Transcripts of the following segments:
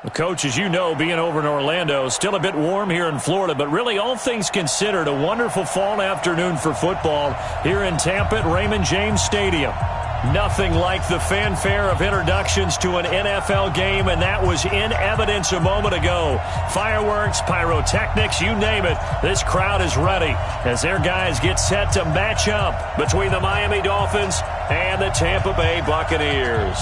Well, Coach, as you know, being over in Orlando, still a bit warm here in Florida, but really all things considered, a wonderful fall afternoon for football here in Tampa at Raymond James Stadium. Nothing like the fanfare of introductions to an NFL game, and that was in evidence a moment ago. Fireworks, pyrotechnics, you name it. This crowd is ready as their guys get set to match up between the Miami Dolphins and the Tampa Bay Buccaneers.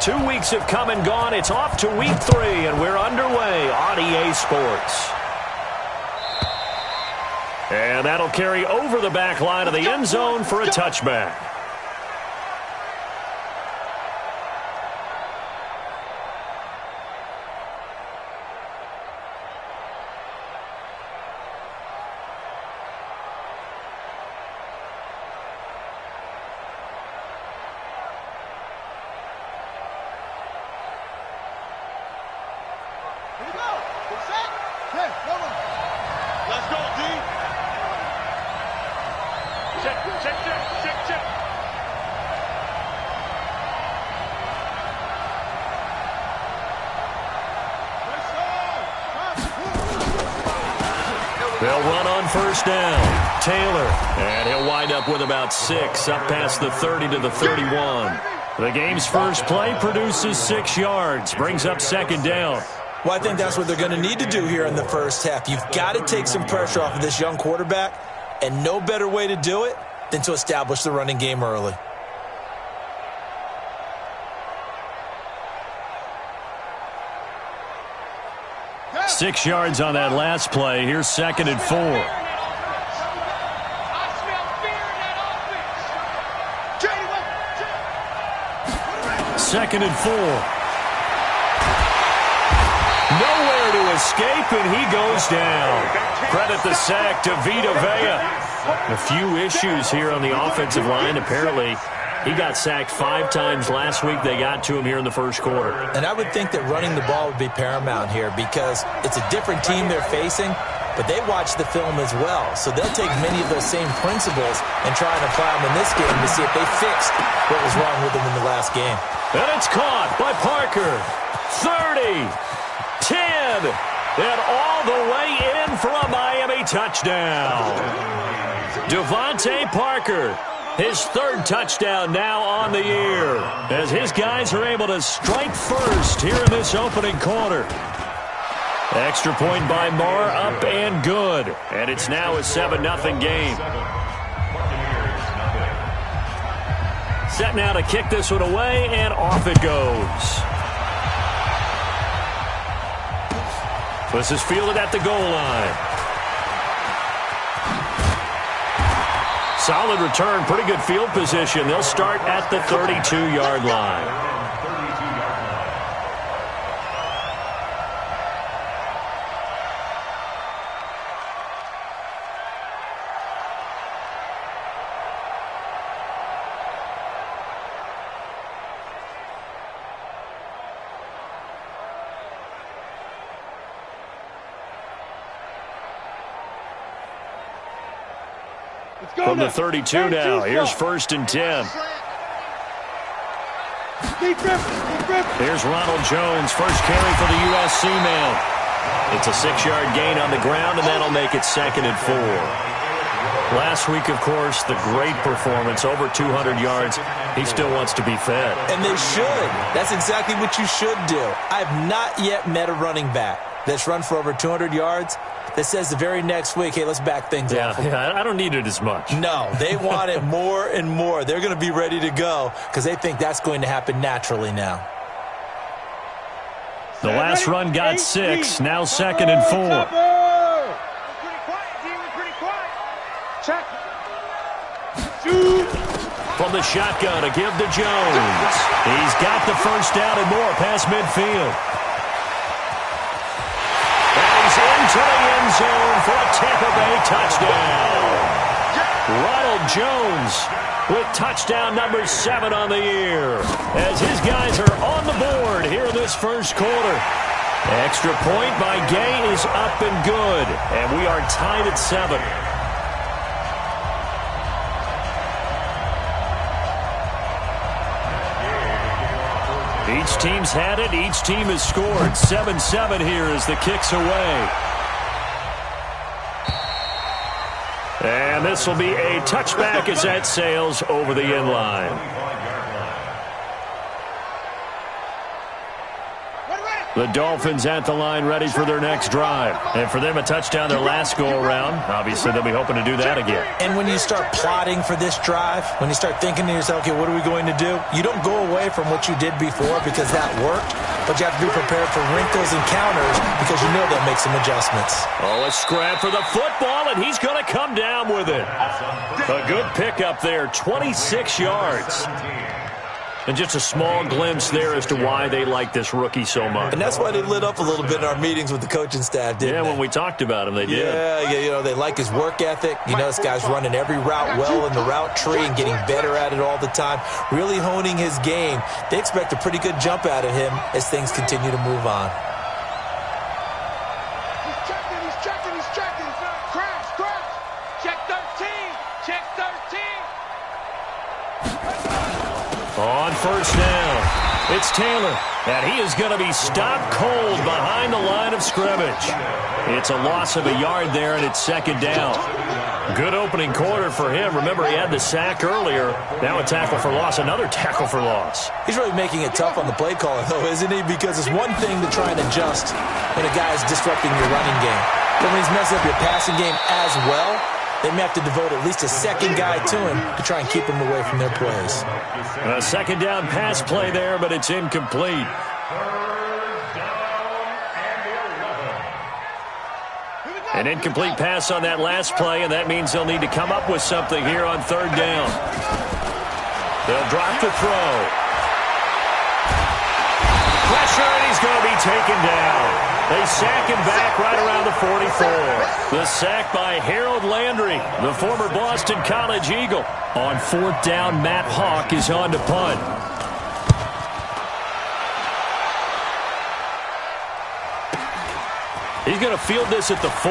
Two weeks have come and gone. It's off to week 3, and we're underway on EA Sports. And that'll carry over the back line of the end zone for a touchback. They'll run on first down. Taylor. And he'll wind up with about 6 up past the 30 to the 31. The game's first play produces 6 yards. Brings up second down. Well, I think that's what they're going to need to do here in the first half. You've got to take some pressure off of this young quarterback, and no better way to do it than to establish the running game early. Six yards on that last play. Here's second and 4. Second and 4. Nowhere to escape, and he goes down. Credit the sack to Vita Vea. A few issues here on the offensive line. Apparently, he got sacked 5 times last week. They got to him here in the first quarter. And I would think that running the ball would be paramount here because it's a different team they're facing, but they watch the film as well. So they'll take many of those same principles and try and apply them in this game to see if they fixed what was wrong with them in the last game. And it's caught by Parker. 30, 10, and all the way in for a Miami touchdown. Devontae Parker, his 3rd touchdown now on the year, as his guys are able to strike first here in this opening quarter. Extra point by Marr, up and good. And it's now a 7-0 game. Set now to kick this one away, and off it goes. This is fielded at the goal line. Solid return, pretty good field position. They'll start at the 32-yard line. From the 32 now, here's 1st and 10. Here's Ronald Jones, first carry for the USC man. It's a 6-yard gain on the ground, and that'll make it 2nd and 4. Last week, of course, the great performance, over 200 yards. He still wants to be fed. And they should. That's exactly what you should do. I've not yet met a running back that's run for over 200 yards that says the very next week, hey, let's back things off. Yeah, I don't need it as much. No, they want it more and more. They're going to be ready to go because they think that's going to happen naturally now. The last run got 6, now 2nd and 4. From the shotgun, a give to Jones. He's got the first down and more past midfield. And he's into the end end zone for a Tampa Bay touchdown. Ronald Jones with touchdown number 7 on the year, as his guys are on the board here in this first quarter. Extra point by Gay is up and good, and we are tied at 7. Each team's had it. Each team has scored. 7-7 here as the kick's away. And this will be a touchback as that sails over the end line. The Dolphins at the line ready for their next drive. And for them, a touchdown their last go-around. Obviously, they'll be hoping to do that again. And when you start plotting for this drive, when you start thinking to yourself, okay, what are we going to do? You don't go away from what you did before because that worked, but you have to be prepared for wrinkles and counters because you know they'll make some adjustments. Oh, a scrap for the football, and he's going to come down with it. A good pickup there, 26 yards. And just a small glimpse there as to why they like this rookie so much. And that's why they lit up a little bit in our meetings with the coaching staff, didn't they? When we talked about him, they did. Yeah, you know, they like his work ethic. You know, this guy's running every route well in the route tree and getting better at it all the time, really honing his game. They expect a pretty good jump out of him as things continue to move on. He's checking. Crash. Check 13. Check 13. On first down, it's Taylor, and he is going to be stopped cold behind the line of scrimmage. It's a loss of a yard there, and it's second down. Good opening quarter for him. Remember, he had the sack earlier. Now a tackle for loss, another tackle for loss. He's really making it tough on the play caller, though, isn't he? Because it's one thing to try and adjust when a guy is disrupting your running game. But when he's messing up your passing game as well, they may have to devote at least a second guy to him to try and keep him away from their plays. A second down pass play there, but it's incomplete. An incomplete pass on that last play, and that means they'll need to come up with something here on third down. They'll drop the throw. Pressure, and he's going to be taken down. They sack him back right around the 44. The sack by Harold Landry, the former Boston College Eagle. On fourth down, Matt Hawk is on to punt. He's going to field this at the 4.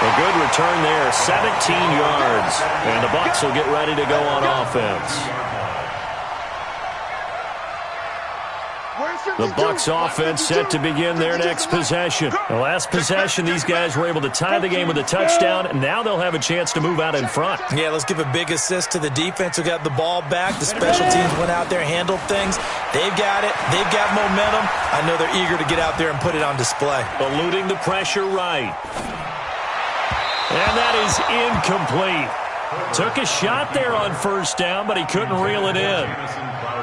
A good return there, 17 yards. And the Bucs will get ready to go on offense. The Bucs offense set to begin their next possession. The last possession, these guys were able to tie the game with a touchdown, and now they'll have a chance to move out in front. Yeah, let's give a big assist to the defense who got the ball back. The special teams went out there, handled things. They've got it. They've got momentum. I know they're eager to get out there and put it on display. Eluding the pressure right. And that is incomplete. Took a shot there on first down, but he couldn't reel it in.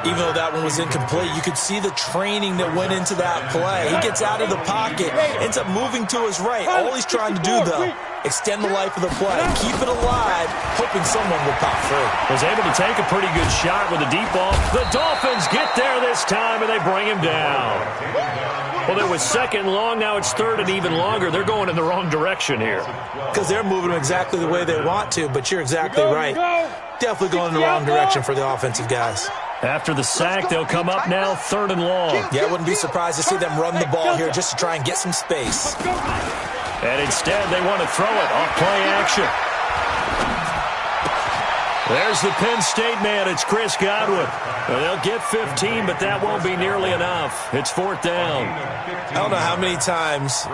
Even though that one was incomplete, you could see the training that went into that play. He gets out of the pocket, ends up moving to his right. All he's trying to do, though, extend the life of the play, keep it alive, hoping someone will pop free. Was able to take a pretty good shot with a deep ball. The Dolphins get there this time, and they bring him down. Well, there was second and long. Now it's third and even longer. They're going in the wrong direction here. Because they're moving exactly the way they want to, but you're exactly right. Definitely going in the wrong direction for the offensive guys. After the sack, they'll come up now third and long. Yeah, I wouldn't be surprised to see them run the ball here just to try and get some space. And instead, they want to throw it off play action. There's the Penn State man. It's Chris Godwin. Well, they'll get 15, but that won't be nearly enough. It's fourth down. I don't know how many times,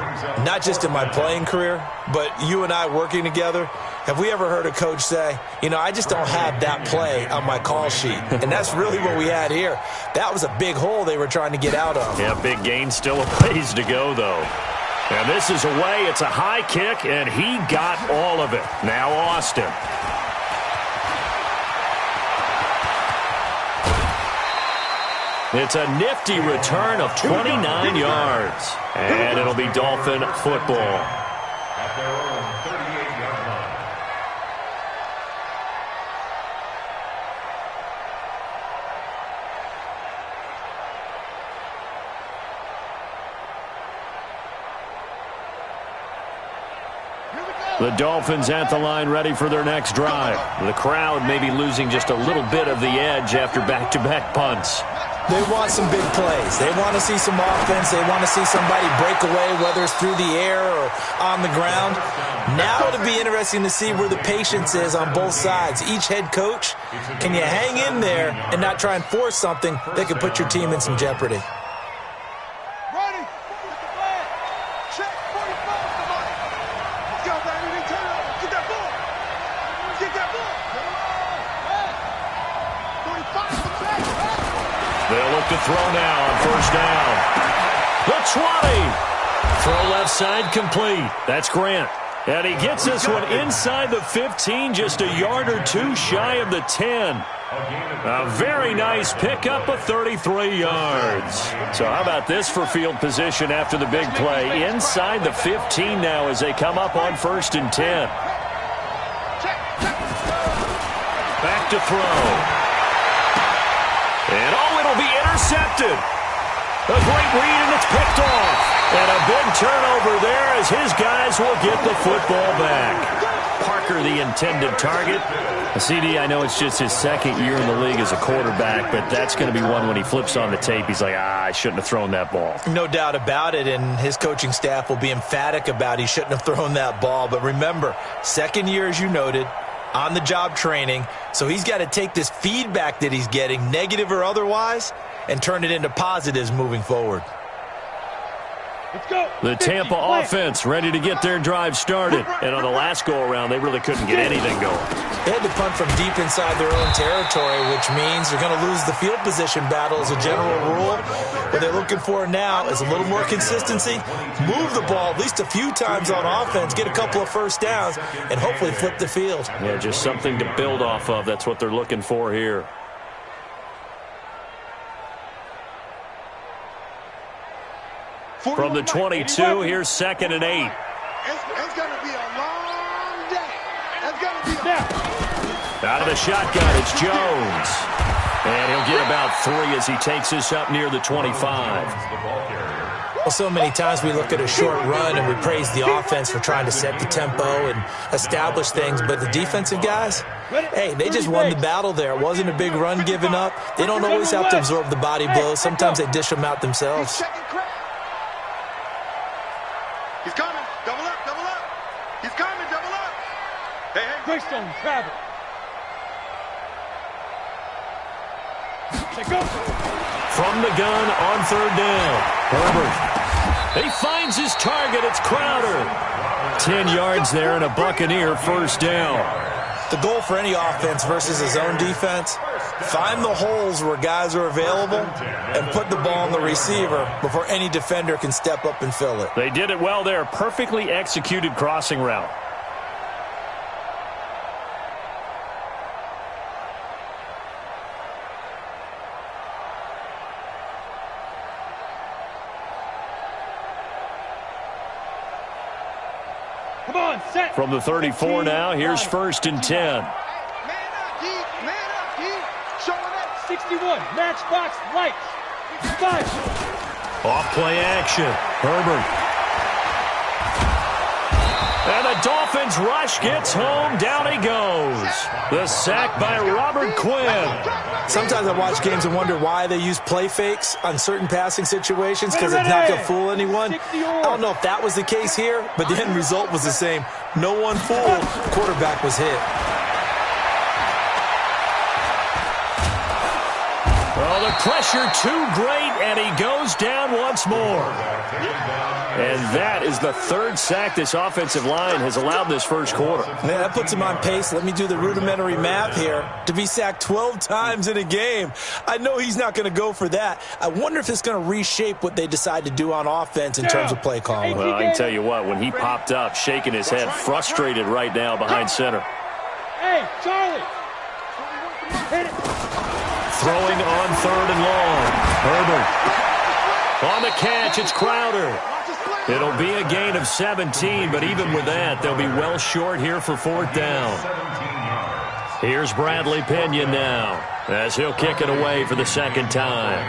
not just in my playing career, but you and I working together, have we ever heard a coach say, you know, I just don't have that play on my call sheet. And that's really what we had here. That was a big hole they were trying to get out of. Yeah, big gain, still a ways to go, though. And this is away. It's a high kick, and he got all of it. Now Austin. It's a nifty return of 29 yards. And it'll be Dolphin football. The Dolphins at the line ready for their next drive. The crowd may be losing just a little bit of the edge after back-to-back punts. They want some big plays. They want to see some offense. They want to see somebody break away, whether it's through the air or on the ground. Now it'll be interesting to see where the patience is on both sides. Each head coach, can you hang in there and not try and force something that could put your team in some jeopardy? Ready. Check 45, somebody. Let's go, baby. Turn over. Get that ball. Get that ball. 45 to check. They'll look to throw now on first down. The 20. Throw left side complete. That's Grant. And he gets this one inside the 15, just a yard or two shy of the 10. A very nice pickup of 33 yards. So how about this for field position after the big play? Inside the 15 now as they come up on first and 10. Back to throw. And it'll be intercepted. A great read, and it's picked off. And a big turnover there as his guys will get the football back. Parker, the intended target. CD, I know it's just his second year in the league as a quarterback, but that's going to be one when he flips on the tape. He's like, I shouldn't have thrown that ball. No doubt about it, and his coaching staff will be emphatic about he shouldn't have thrown that ball. But remember, second year, as you noted, on-the-job training, so he's got to take this feedback that he's getting, negative or otherwise, and turn it into positives moving forward. Let's go. The Tampa offense ready to get their drive started. And on the last go-around, they really couldn't get anything going. They had to punt from deep inside their own territory, which means they're going to lose the field position battle as a general rule. What they're looking for now is a little more consistency, move the ball at least a few times on offense, get a couple of first downs, and hopefully flip the field. Yeah, just something to build off of. That's what they're looking for here. From the 22, here's 2nd and 8. It's going to be a long day. It's going to be a... Out of the shotgun, it's Jones. And he'll get about 3 as he takes this up near the 25. Well, so many times we look at a short run and we praise the offense for trying to set the tempo and establish things, but the defensive guys, hey, they just won the battle there. It wasn't a big run given up. They don't always have to absorb the body blows. Sometimes they dish them out themselves. He's coming. Double up, double up. He's coming, double up. Hey, Greystone, travel. From the gun on 3rd down. Herbert. He finds his target. It's Crowder. 10 yards there and a Buccaneer first down. The goal for any offense versus his own defense, find the holes where guys are available and put the ball on the receiver before any defender can step up and fill it. They did it well there. Perfectly executed crossing route. Come on, set. From the 34 now, here's 1st and 10. Man up, Heat. Man up, Heat. Showing up. 61. Matchbox lights. 5. Off play action. Herbert. And the Dolphins rush gets home. Down he goes. The sack by Robert Quinn. Sometimes I watch games and wonder why they use play fakes on certain passing situations because it's not going to fool anyone. I don't know if that was the case here, but the end result was the same. No one fooled. Quarterback was hit. Well, the pressure too great, and he goes down once more. And that is the 3rd sack this offensive line has allowed this first quarter. Man, that puts him on pace. Let me do the rudimentary math here. To be sacked 12 times in a game, I know he's not going to go for that. I wonder if it's going to reshape what they decide to do on offense in terms of play calling. Well, I can tell you what, when he popped up, shaking his head, frustrated right now behind center. Hey, Charlie. Hit it. Throwing on 3rd and long. Herbert. On the catch, it's Crowder. It'll be a gain of 17, but even with that, they'll be well short here for 4th down. Here's Bradley Pinion now, as he'll kick it away for the 2nd time.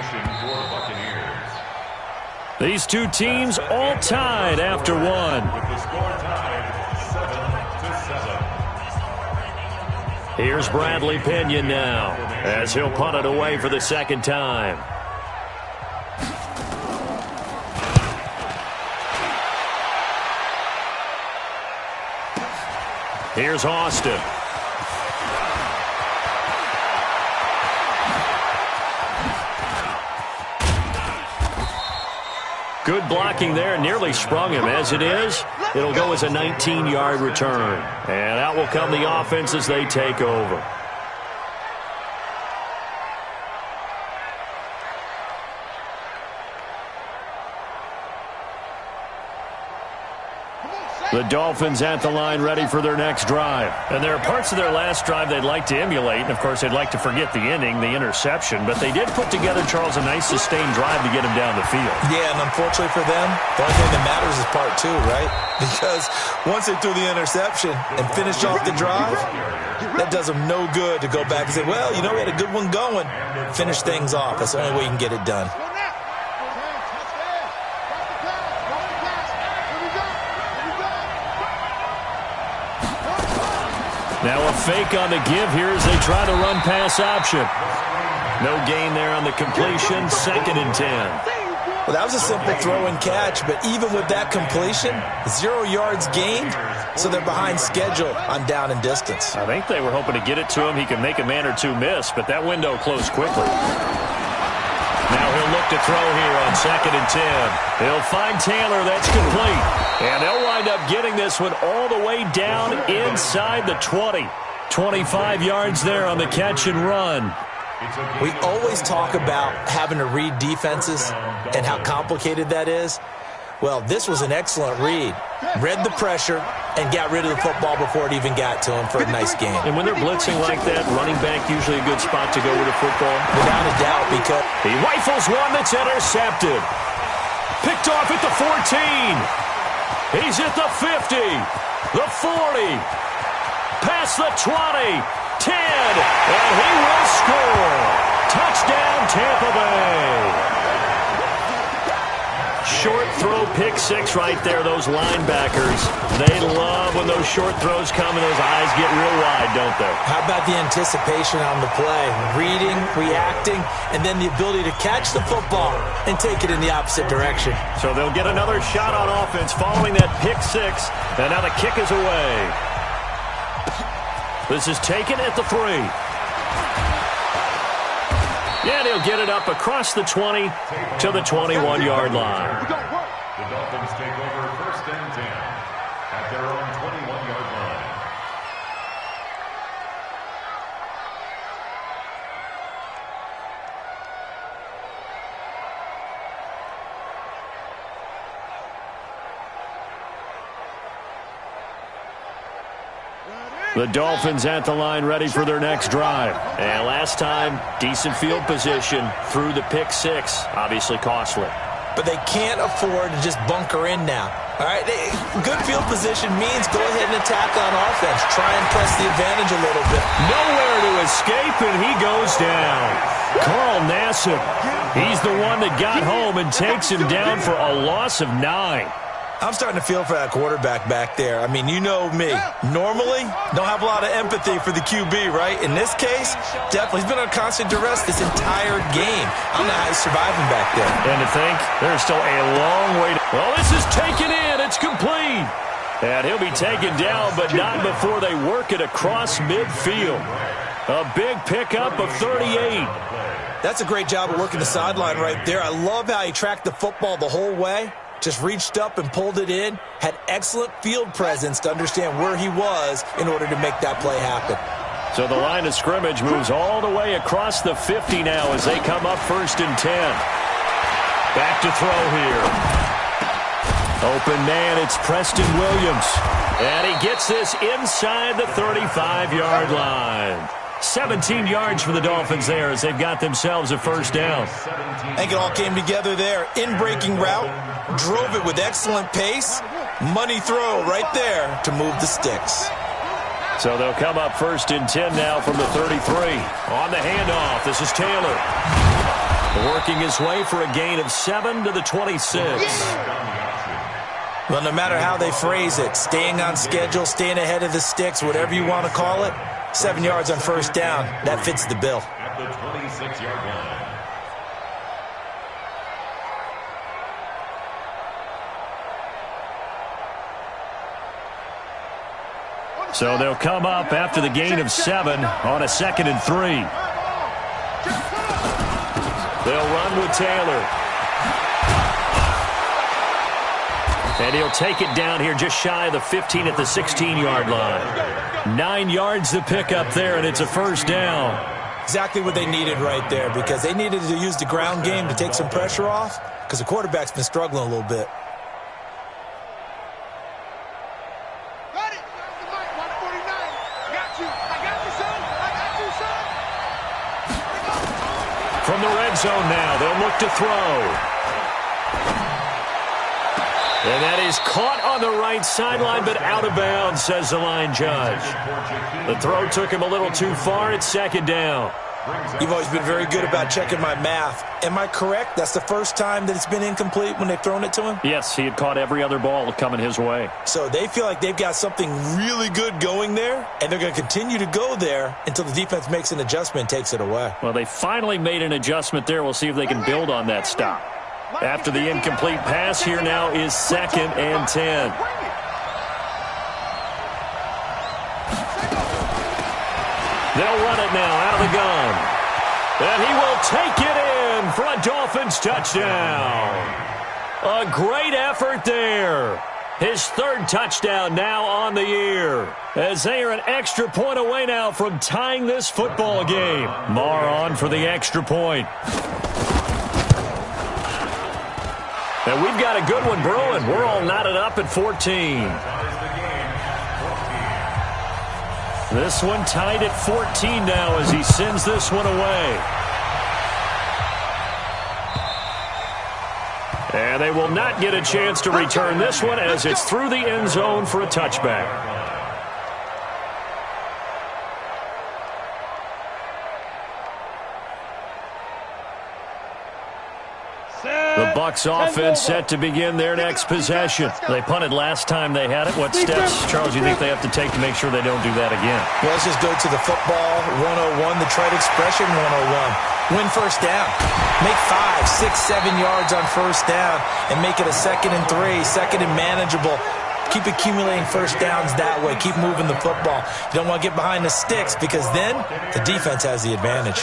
These two teams all tied after 1. Here's Bradley Pinion now as he'll punt it away for the second time. Here's Austin. Good blocking there, nearly sprung him. As it is, it'll go as a 19-yard return. And out will come the offense as they take over. The Dolphins at the line ready for their next drive. And there are parts of their last drive they'd like to emulate. And, of course, they'd like to forget the ending, the interception. But they did put together, Charles, a nice sustained drive to get him down the field. Yeah, and unfortunately for them, the only thing that matters is part two, right? Because once they threw the interception and finished off the drive, that does them no good to go back and say, well, you know, we had a good one going. Finish things off. That's the only way you can get it done. Now a fake on the give here as they try to run pass option. No gain there on the completion. 2nd and 10. Well, that was a simple throw and catch, but even with that completion, 0 yards gained, so they're behind schedule on down and distance. I think they were hoping to get it to him. He could make a man or two miss, but that window closed quickly. Now he'll look to throw here on 2nd and 10. He'll find Taylor. That's complete. And they'll wind up getting this one all the way down inside the 20. 25 yards there on the catch and run. We always talk about having to read defenses and how complicated that is. Well, this was an excellent read. Read the pressure and got rid of the football before it even got to him for a nice game. And when they're blitzing like that, running back usually a good spot to go with the football. Without a doubt, because he rifles one that's intercepted. Picked off at the 14. He's at the 50, the 40, past the 20, 10, and he will score. Touchdown, Tampa Bay. Short throw, pick six right there. Those linebackers, they love when those short throws come and those eyes get real wide, don't they? How about the anticipation on the play? Reading, reacting, and then the ability to catch the football and take it in the opposite direction. So they'll get another shot on offense following that pick six, and now the kick is away. This is taken at the 3. Yeah, they'll get it up across the 20 to the 21-yard line. The Dolphins take over 1st and 10 at their own 21-yard line. The Dolphins at the line ready for their next drive. And last time, decent field position through the pick six. Obviously costly. But they can't afford to just bunker in now. All right, good field position means go ahead and attack on offense. Try and press the advantage a little bit. Nowhere to escape, and he goes down. Carl Nassib, he's the one that got home and takes him down for a loss of 9. I'm starting to feel for that quarterback back there. I mean, you know me. Normally, don't have a lot of empathy for the QB, right? In this case, definitely. He's been on constant duress this entire game. I don't know how he's surviving back there. And to think, there's still a long way to... Well, this is taken in. It's complete. And he'll be taken down, but not before they work it across midfield. A big pickup of 38. That's a great job of working the sideline right there. I love how he tracked the football the whole way. Just reached up and pulled it in. Had excellent field presence to understand where he was in order to make that play happen. So the line of scrimmage moves all the way across the 50 now as they come up 1st and 10. Back to throw here. Open man, it's Preston Williams. And he gets this inside the 35-yard line. 17 yards for the Dolphins there as they've got themselves a 1st down. I think it all came together there. In-breaking route, drove it with excellent pace. Money throw right there to move the sticks. So they'll come up 1st and 10 now from the 33. On the handoff, this is Taylor. Working his way for a gain of 7 to the 26. Well, no matter how they phrase it, staying on schedule, staying ahead of the sticks, whatever you want to call it, 7 yards on first down. That fits the bill. At the 26-yard line. So they'll come up after the gain of 7 on a 2nd and 3. They'll run with Taylor. And he'll take it down here just shy of the 15 at the 16-yard line. 9 yards to pick up there, and it's a first down. Exactly what they needed right there, because they needed to use the ground game to take some pressure off, because the quarterback's been struggling a little bit. From the red zone now, they'll look to throw. And that is caught on the right sideline, but out of bounds, says the line judge. The throw took him a little too far. It's 2nd down. You've always been very good about checking my math. Am I correct? That's the first time that it's been incomplete when they've thrown it to him? Yes, he had caught every other ball coming his way. So they feel like they've got something really good going there, and they're going to continue to go there until the defense makes an adjustment and takes it away. Well, they finally made an adjustment there. We'll see if they can build on that stop. After the incomplete pass, here now is 2nd and 10. They'll run it now out of the gun. And he will take it in for a Dolphins touchdown. A great effort there. His 3rd touchdown now on the year, as they are an extra point away now from tying this football game. Marr on for the extra point. And we've got a good one brewing. We're all knotted up at 14. This one tied at 14 now as he sends this one away. And they will not get a chance to return this one as it's through the end zone for a touchback. The Bucs offense set to begin their next possession. They punted last time they had it. What steps, Charles, do you think they have to take to make sure they don't do that again? Well, let's just go to the football 101, the trade expression 101. Win first down. Make 5, 6, 7 yards on first down and make it a 2nd and 3, 2nd and manageable. Keep accumulating first downs that way. Keep moving the football. You don't want to get behind the sticks because then the defense has the advantage.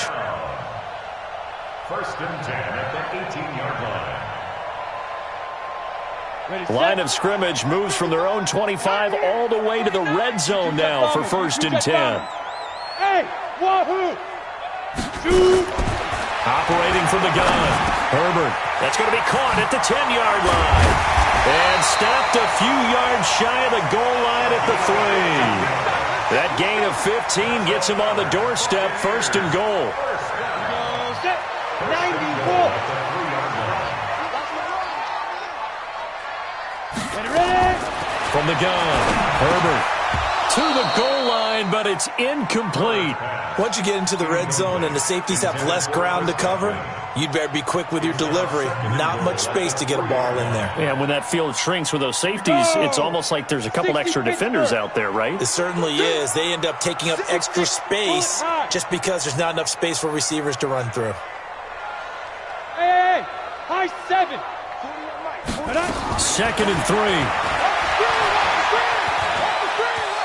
1st and 10 at the 18-yard line. Line of scrimmage moves from their own 25 all the way to the red zone now for 1st and 10. Hey, wahoo! Shoot! Operating from the gun. Herbert. That's going to be caught at the 10-yard line. And stopped a few yards shy of the goal line at the 3. That gain of 15 gets him on the doorstep, 1st and goal. 94. From the gun, Herbert to the goal line, but it's incomplete. Once you get into the red zone and the safeties have less ground to cover, you'd better be quick with your delivery. Not much space to get a ball in there. Yeah, when that field shrinks with those safeties, it's almost like there's a couple extra defenders out there, right? It certainly is. They end up taking up extra space just because there's not enough space for receivers to run through. Hey, high 7. 2nd and 3.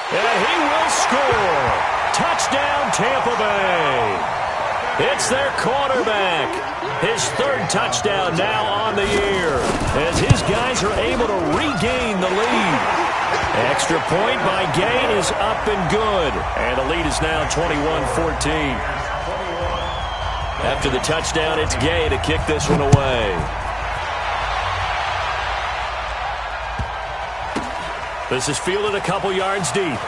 And he will score. Touchdown, Tampa Bay. It's their quarterback. His 3rd touchdown now on the year as his guys are able to regain the lead. Extra point by Gay is up and good. And the lead is now 21-14. After the touchdown, it's Gay to kick this one away. This is fielded a couple yards deep.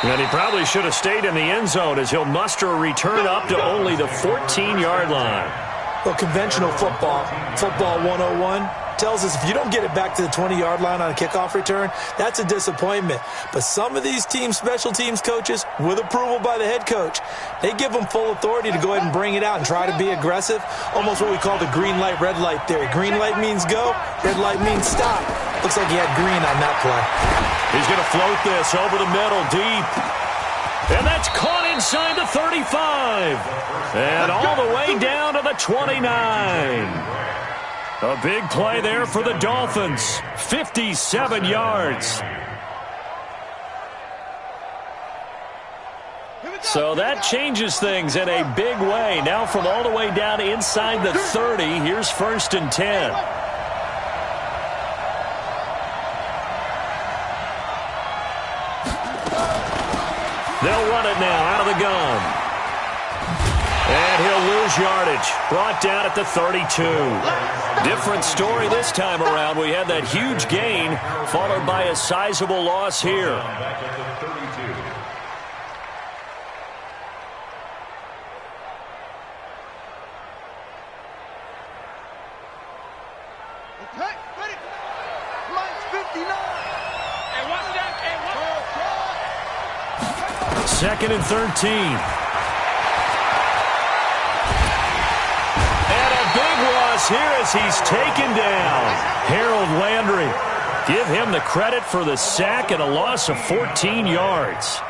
And he probably should have stayed in the end zone as he'll muster a return up to only the 14-yard line. Well, conventional football 101, tells us if you don't get it back to the 20-yard line on a kickoff return, that's a disappointment. But some of these teams, special teams coaches, with approval by the head coach, they give them full authority to go ahead and bring it out and try to be aggressive, almost what we call the green light, red light theory. Green light means go, red light means stop. Looks like he had green on that play. He's going to float this over the middle, deep. And that's caught inside the 35. And all the way down to the 29. A big play there for the Dolphins. 57 yards. So that changes things in a big way. Now from all the way down inside the 30, here's 1st and 10. They'll run it now out of the gun. And he'll lose yardage. Brought down at the 32. Different story this time around. We had that huge gain followed by a sizable loss here. Okay, ready. Line's 59. Hey, watch that. Hey, watch. 2nd and 13. And a big loss here as he's taken down. Harold Landry. Give him the credit for the sack and a loss of 14 yards.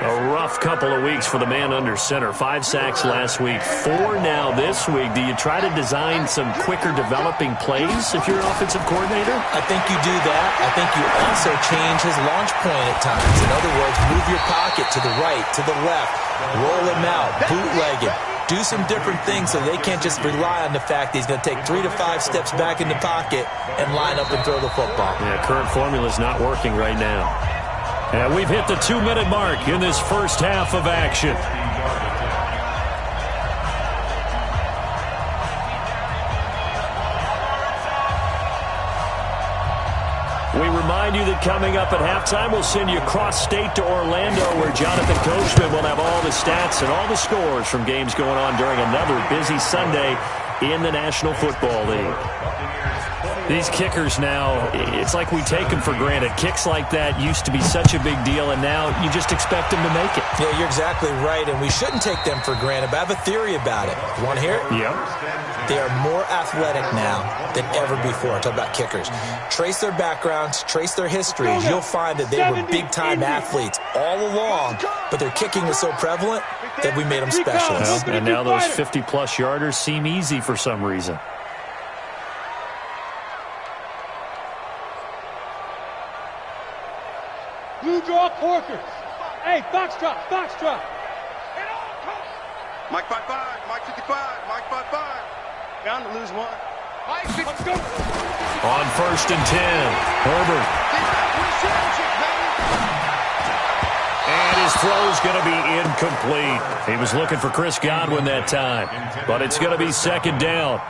A rough couple of weeks for the man under center. 5 sacks last week, 4 now this week. Do you try to design some quicker developing plays if you're an offensive coordinator? I think you do that. I think you also change his launch point at times. In other words, move your pocket to the right, to the left, roll him out, bootleg it. Do some different things so they can't just rely on the fact that he's going to take 3 to 5 steps back in the pocket and line up and throw the football. Yeah, current formula is not working right now. And we've hit the 2-minute mark in this first half of action. We remind you that coming up at halftime, we'll send you cross-state to Orlando, where Jonathan Coachman will have all the stats and all the scores from games going on during another busy Sunday in the National Football League. These kickers now, it's like we take them for granted. Kicks like that used to be such a big deal, and now you just expect them to make it. Yeah, you're exactly right, and we shouldn't take them for granted, but I have a theory about it. You want to hear it? Yep. They are more athletic now than ever before. Talk about kickers. Trace their backgrounds, trace their histories. You'll find that they were big-time athletes all along, but their kicking was so prevalent that we made them specialists. Well, and now those 50-plus yarders seem easy for some reason. Blue draw Corkers. Hey, foxtrot, foxtrot. Mike 55, Mike 55, Mike 55. Bound to lose one. Mike 50. Let's go. On 1st and 10, Herbert. And his throw's going to be incomplete. He was looking for Chris Godwin that time, but it's going to be 2nd down.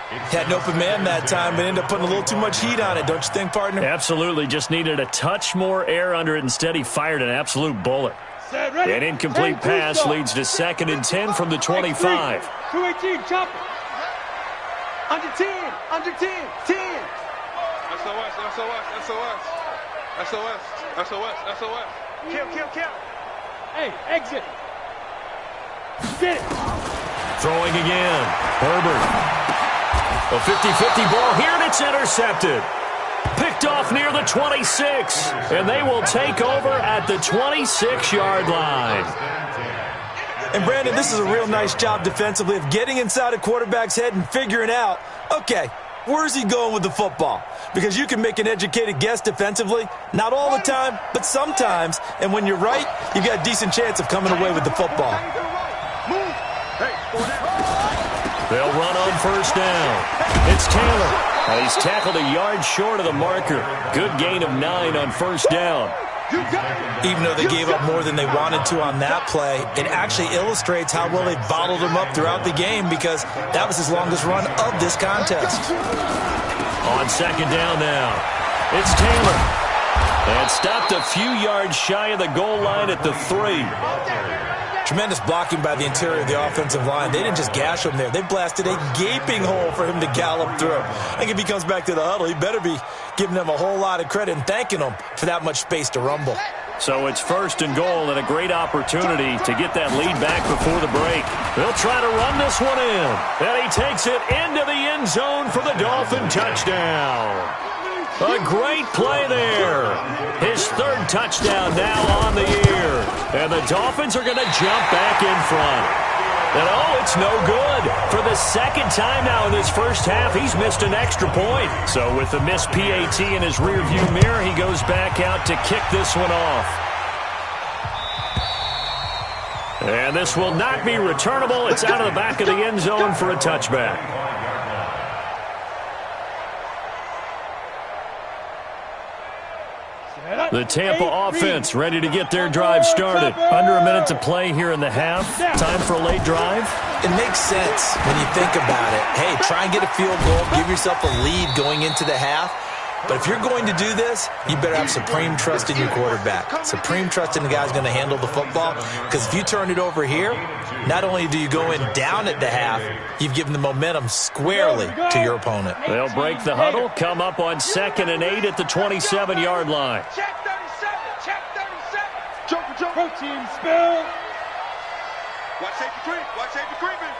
Had an open man that time, but ended up putting a little too much heat on it, don't you think, partner? Absolutely. Just needed a touch more air under it. Instead, he fired an absolute bullet. An incomplete pass leads to 2nd and 10 from the 25. 218, chop it. Under 10, under 10, 10. SOS, SOS, SOS. SOS, SOS, SOS. Kill, kill, kill. Hey, exit. Get it. Throwing again. Herbert. A 50-50 ball here, and it's intercepted. Picked off near the 26, and they will take over at the 26-yard line. And, Brandon, this is a real nice job defensively of getting inside a quarterback's head and figuring out, okay, where's he going with the football? Because you can make an educated guess defensively, not all the time, but sometimes. And when you're right, you've got a decent chance of coming away with the football. They'll run on 1st down. It's Taylor. He's tackled a yard short of the marker. Good gain of 9 on 1st down. Even though they gave up more than they wanted to on that play, it actually illustrates how well they bottled him up throughout the game, because that was his longest run of this contest. On 2nd down now, it's Taylor. And stopped a few yards shy of the goal line at the 3. Tremendous blocking by the interior of the offensive line. They didn't just gash him there. They blasted a gaping hole for him to gallop through. I think if he comes back to the huddle, he better be giving them a whole lot of credit and thanking them for that much space to rumble. So it's 1st and goal, and a great opportunity to get that lead back before the break. They'll try to run this one in. And he takes it into the end zone for the Dolphin touchdown. A great play there. His 3rd touchdown now on the year. And the Dolphins are going to jump back in front. And, oh, it's no good. For the second time now in this first half, he's missed an extra point. So with the missed PAT in his rearview mirror, he goes back out to kick this one off. And this will not be returnable. It's out of the back of the end zone for a touchback. The Tampa offense ready to get their drive started. Under a minute to play here in the half. Time for a late drive. It makes sense when you think about it. Hey, try and get a field goal. Give yourself a lead going into the half. But if you're going to do this, you better have supreme trust in your quarterback. Supreme trust in the guy who's going to handle the football. Because if you turn it over here, not only do you go in down at the half, you've given the momentum squarely to your opponent. They'll break the huddle, come up on 2nd and 8 at the 27-yard line. Check 37. Check 37. Jump. Protein spill. Watch safety creep. Watch safety creeping.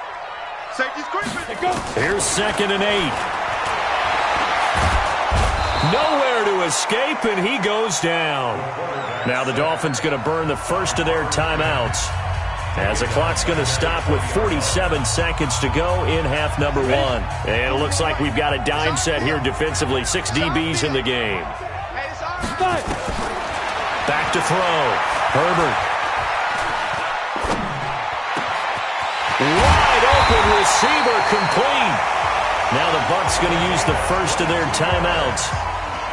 Safety's creeping. Go. Here's 2nd and 8. Nowhere to escape, and he goes down. Now the Dolphins going to burn the first of their timeouts as the clock's going to stop with 47 seconds to go in half number 1. And it looks like we've got a dime set here defensively. 6 DBs in the game. Back to throw. Herbert. Wide open receiver complete. Now the Bucs going to use the first of their timeouts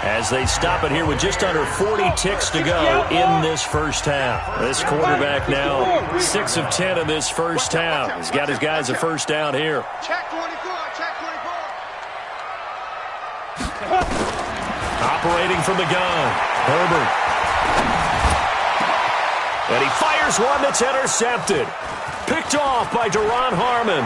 as they stop it here with just under 40 ticks to go in this first half. This quarterback now 6 of 10 in this first half. He's got his guys a first down here. Check 24. Check 24. Operating from the gun. Herbert. And he fires one that's intercepted. Picked off by Duron Harmon.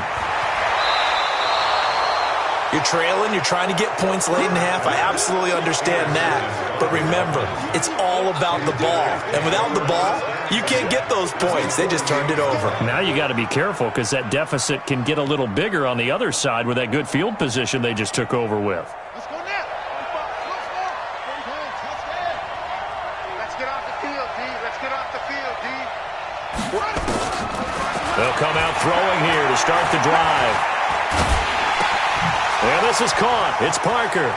You're trailing, you're trying to get points late in half. I absolutely understand that. But remember, it's all about the ball. And without the ball, you can't get those points. They just turned it over. Now you got to be careful because that deficit can get a little bigger on the other side with that good field position they just took over with. Let's go now. Let's get off the field, D. Let's get off the field, D. They'll come out throwing here to start the drive. And this is caught. It's Parker.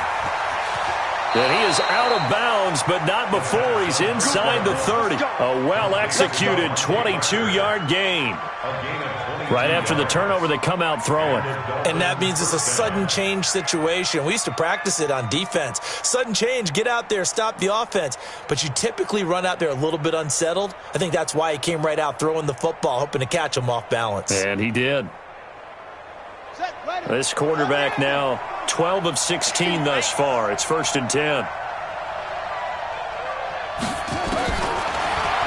And he is out of bounds, but not before he's inside the 30. A well-executed 22-yard gain. Right after the turnover, they come out throwing. And that means it's a sudden change situation. We used to practice it on defense. Sudden change, get out there, stop the offense. But you typically run out there a little bit unsettled. I think that's why he came right out throwing the football, hoping to catch him off balance. And he did. This quarterback now 12 of 16 thus far. It's 1st and 10.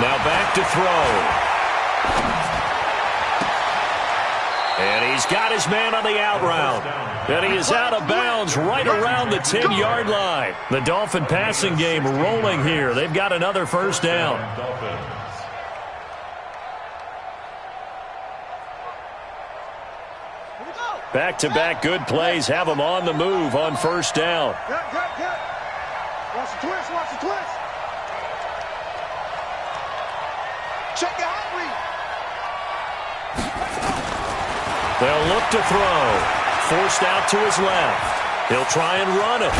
Now back to throw. And he's got his man on the out route. And he is out of bounds right around the 10-yard line. The Dolphin passing game rolling here. They've got another first down. Back-to-back good plays have them on the move on first down. Watch the twist. Watch the twist. Check your hot read. They'll look to throw. Forced out to his left. He'll try and run it.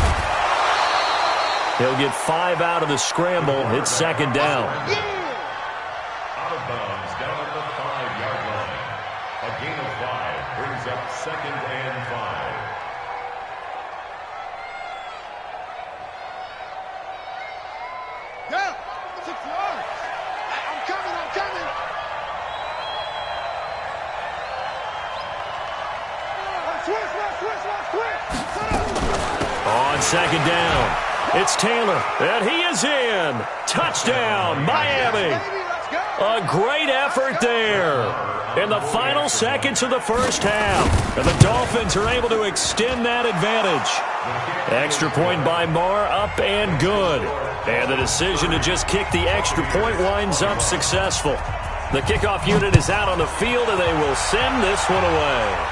He'll get 5 out of the scramble. It's 2nd down. Out of bounds, down at the 5-yard line. A gain of 5 brings up 2nd and 5. Down. 6 yards. I'm coming. On 2nd down, it's Taylor, and he is in. Touchdown, Miami. A great effort there in the final seconds of the first half. And the Dolphins are able to extend that advantage. Extra point by Marr, up and good. And the decision to just kick the extra point winds up successful. The kickoff unit is out on the field, and they will send this one away.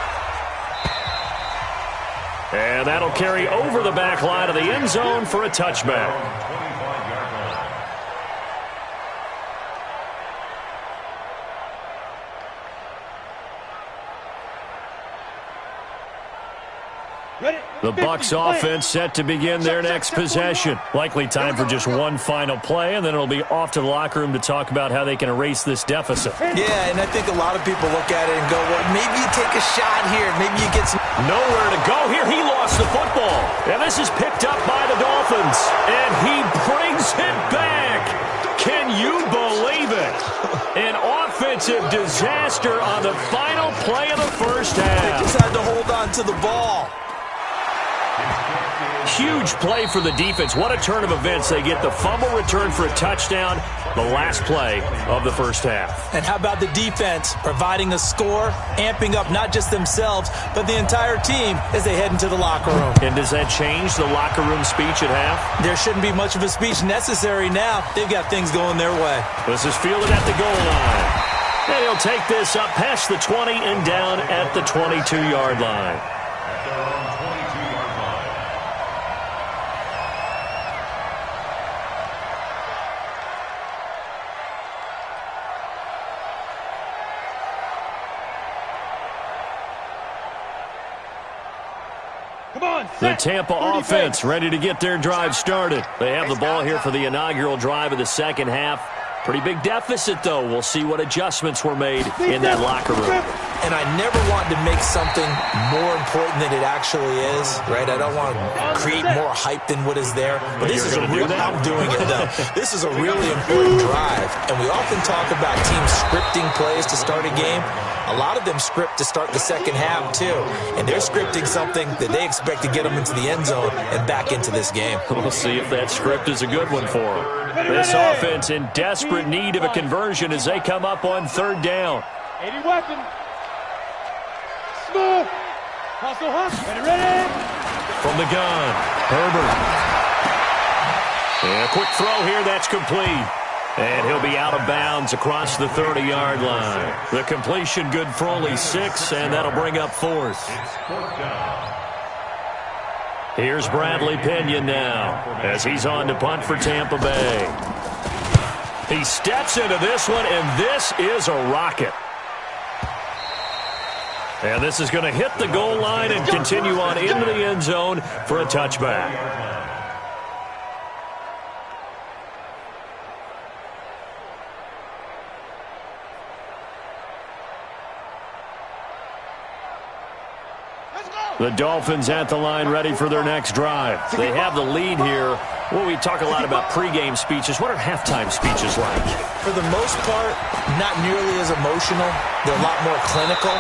And that'll carry over the back line of the end zone for a touchback. The Bucs offense set to begin their next possession. Likely time for just one final play, and then it'll be off to the locker room to talk about how they can erase this deficit. Yeah, and I think a lot of people look at it and go, well, maybe you take a shot here. Maybe you get some... Nowhere to go here. He lost the football. And this is picked up by the Dolphins. And he brings it back. Can you believe it? An offensive disaster on the final play of the first half. Just had to hold on to the ball. Huge play for the defense. What a turn of events. They get the fumble return for a touchdown, the last play of the first half. And how about the defense providing a score, amping up not just themselves, but the entire team as they head into the locker room. And does that change the locker room speech at half? There shouldn't be much of a speech necessary now. They've got things going their way. This is fielded at the goal line. And he'll take this up past the 20 and down at the 22-yard line. The Tampa offense ready to get their drive started. They have the ball here for the inaugural drive of the second half. Pretty big deficit, though. We'll see what adjustments were made in that locker room. And I never want to make something more important than it actually is, right? I don't want to create more hype than what is there. But this is a real... I'm doing it, though. This is a really important drive. And we often talk about teams scripting plays to start a game. A lot of them script to start the second half, too. And they're scripting something that they expect to get them into the end zone and back into this game. We'll see if that script is a good one for them. This offense in desperate need of a conversion as they come up on third down. 80 weapon. Smooth. Hustle, hustle. Ready. From the gun, Herbert. And a quick throw here, that's complete. And he'll be out of bounds across the 30-yard line. The completion good for only 6, and that'll bring up fourth. Here's Bradley Pinion now as he's on to punt for Tampa Bay. He steps into this one, and this is a rocket. And this is going to hit the goal line and continue on into the end zone for a touchback. The Dolphins at the line ready for their next drive. They have the lead here. Well, we talk a lot about pregame speeches. What are halftime speeches like? For the most part, not nearly as emotional. They're a lot more clinical.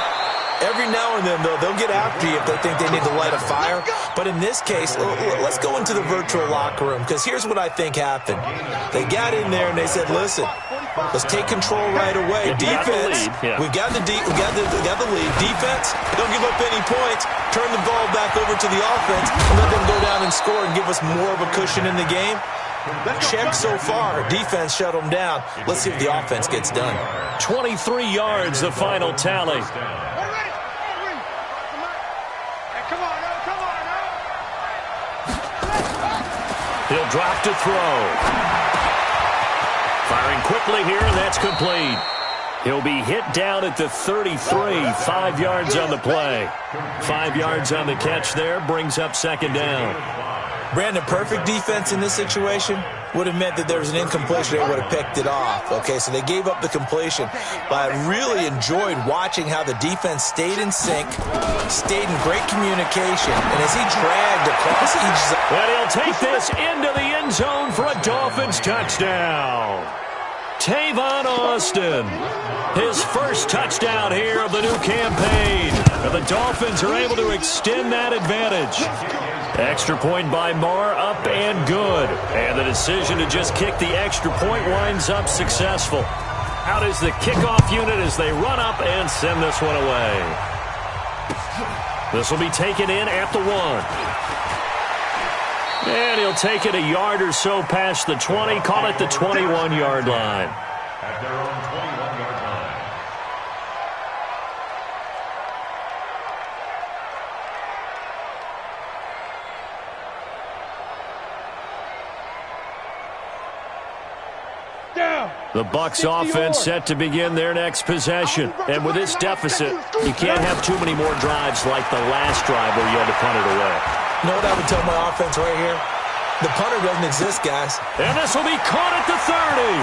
Every now and then, though, they'll get after you if they think they need to light a fire. But in this case, let's go into the virtual locker room, because here's what I think happened. They got in there and they said, listen, let's take control right away. Defense, we got the lead. Defense, don't give up any points. Turn the ball back over to the offense and let them go down and score and give us more of a cushion in the game. Check so far. Defense shut them down. Let's see if the offense gets done. 23 yards, the final tally. He'll drop to throw. Firing quickly here, and that's complete. He'll be hit down at the 33, 5 yards on the play. 5 yards on the catch there, brings up second down. Brandon, perfect defense in this situation would have meant that there was an incompletion. They would have picked it off. Okay, so they gave up the completion. But I really enjoyed watching how the defense stayed in sync, stayed in great communication, and as he dragged across each zone. And he'll take this into the end zone for a Dolphins touchdown. Tavon Austin, his first touchdown here of the new campaign. And the Dolphins are able to extend that advantage. Extra point by Marr, up and good. And the decision to just kick the extra point winds up successful. Out is the kickoff unit as they run up and send this one away. This will be taken in at the 1. And he'll take it a yard or so past the 20, call it the 21-yard line. At their own 21-yard line. Down. The Bucs offense set to begin their next possession. And with this deficit, you can't have too many more drives like the last drive where you had to punt it away. You know what I would tell my offense right here? The punter doesn't exist, guys. And this will be caught at the 30,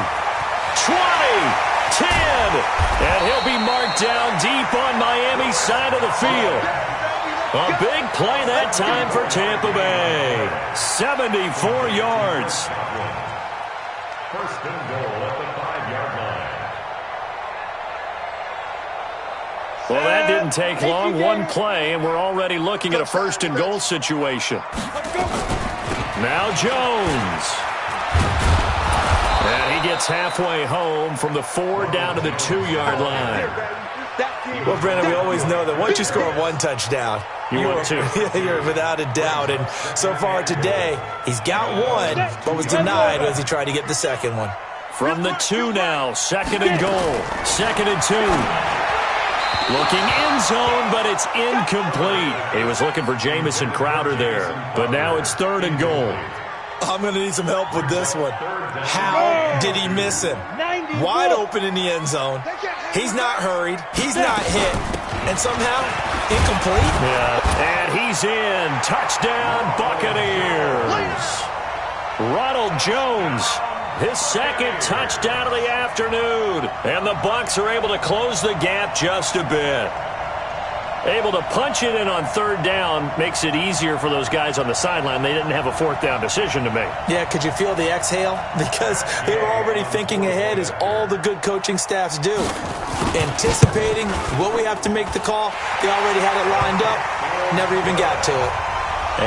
20, 10. And he'll be marked down deep on Miami's side of the field. A big play that time for Tampa Bay. 74 yards. First and goal at the 5-yard line. Well, that didn't take long. One play, and we're already looking at a first and goal situation. Now Jones. And he gets halfway home from the 4 down to the 2-yard line. Well, Brandon, we always know that once you score one touchdown, you're without a doubt. And so far today, he's got one, but was denied as he tried to get the second one. From the 2 now, second and goal. Second and 2. Looking end zone, but it's incomplete. He was looking for Jamison Crowder there, but now it's third and goal. I'm going to need some help with this one. How did he miss him? Wide open in the end zone. He's not hurried. He's not hit. And somehow, incomplete. Yeah, and he's in. Touchdown, Buccaneers. Ronald Jones, his second touchdown of the afternoon. And the Bucs are able to close the gap just a bit. Able to punch it in on third down makes it easier for those guys on the sideline. They didn't have a fourth down decision to make. Yeah, could you feel the exhale? Because they were already thinking ahead, as all the good coaching staffs do. Anticipating, will we have to make the call? They already had it lined up. Never even got to it.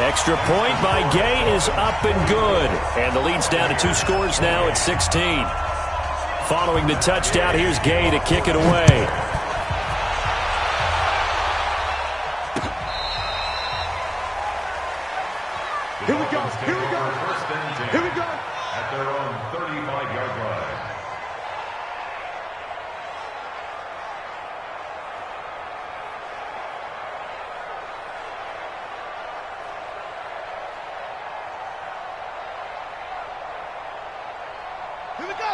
Extra point by Gay is up and good. And the lead's down to 2 scores now at 16. Following the touchdown, here's Gay to kick it away. Here we go. Here we go. First and 10 Here we go. at their own 35-yard line.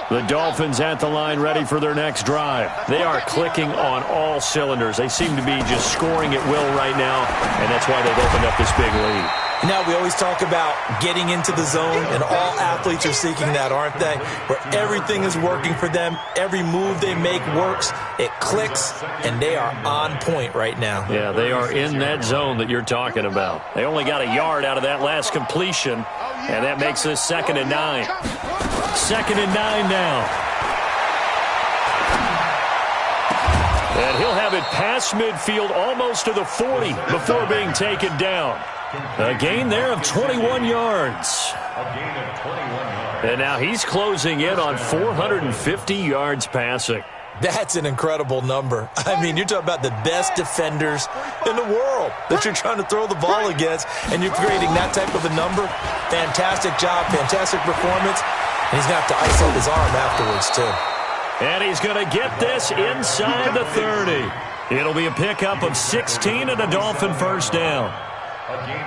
The Dolphins at the line ready for their next drive. They are clicking on all cylinders. They seem to be just scoring at will right now, and that's why they've opened up this big lead. Now, we always talk about getting into the zone, and all athletes are seeking that, aren't they? Where everything is working for them, every move they make works, it clicks, and they are on point right now. Yeah, they are in that zone that you're talking about. They only got a yard out of that last completion, and that makes this 2nd and 9. 2nd and 9 now. And he'll have it past midfield almost to the 40 before being taken down. A gain there of 21 yards. A gain of 21 yards. And now he's closing in on 450 yards passing. That's an incredible number. I mean, you're talking about the best defenders in the world that you're trying to throw the ball against, and you're creating that type of a number. Fantastic job, fantastic performance. And he's going to have to ice up his arm afterwards, too. And he's going to get this inside the 30. It'll be a pickup of 16 and a Dolphin first down.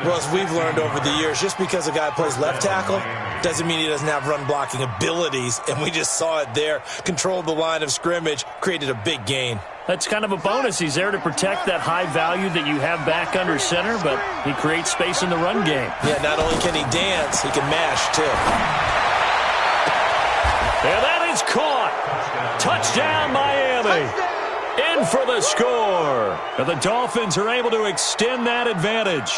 Well, as we've learned over the years, just because a guy plays left tackle doesn't mean he doesn't have run-blocking abilities, and we just saw it there. Controlled the line of scrimmage, created a big gain. That's kind of a bonus. He's there to protect that high value that you have back under center, but he creates space in the run game. Yeah, not only can he dance, he can mash, too. And that is caught. Touchdown, Miami. In for the score. And the Dolphins are able to extend that advantage.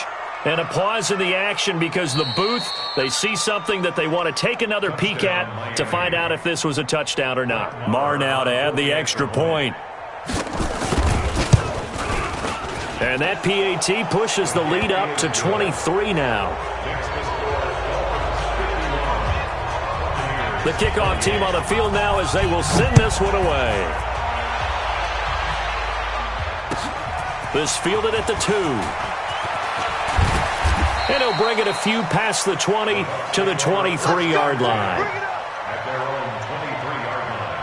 And a pause in the action because the booth, they see something that they want to take another peek at to find out if this was a touchdown or not. Marr now to add the extra point. And that PAT pushes the lead up to 23 now. The kickoff team on the field now as they will send this one away. This fielded at the 2. And he'll bring it a few past the 20 to the 23-yard line. At their own 23-yard line.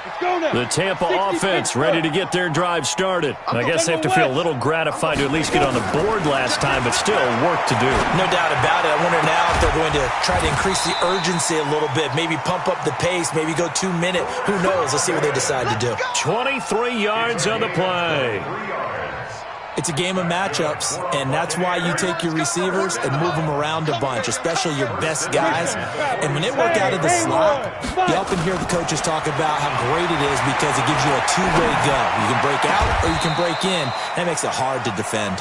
Let's go. The Tampa offense ready to get their drive started. I guess they have to feel a little gratified to at least get on the board last time, but still work to do. No doubt about it. I wonder now if they're going to try to increase the urgency a little bit, maybe pump up the pace, maybe go 2 minute. Who knows? Let's see what they decide to do. 23 yards on the play. It's a game of matchups, and that's why you take your receivers and move them around a bunch, especially your best guys. And when they work out of the slot, you often hear the coaches talk about how great it is because it gives you a two-way go. You can break out or you can break in. That makes it hard to defend.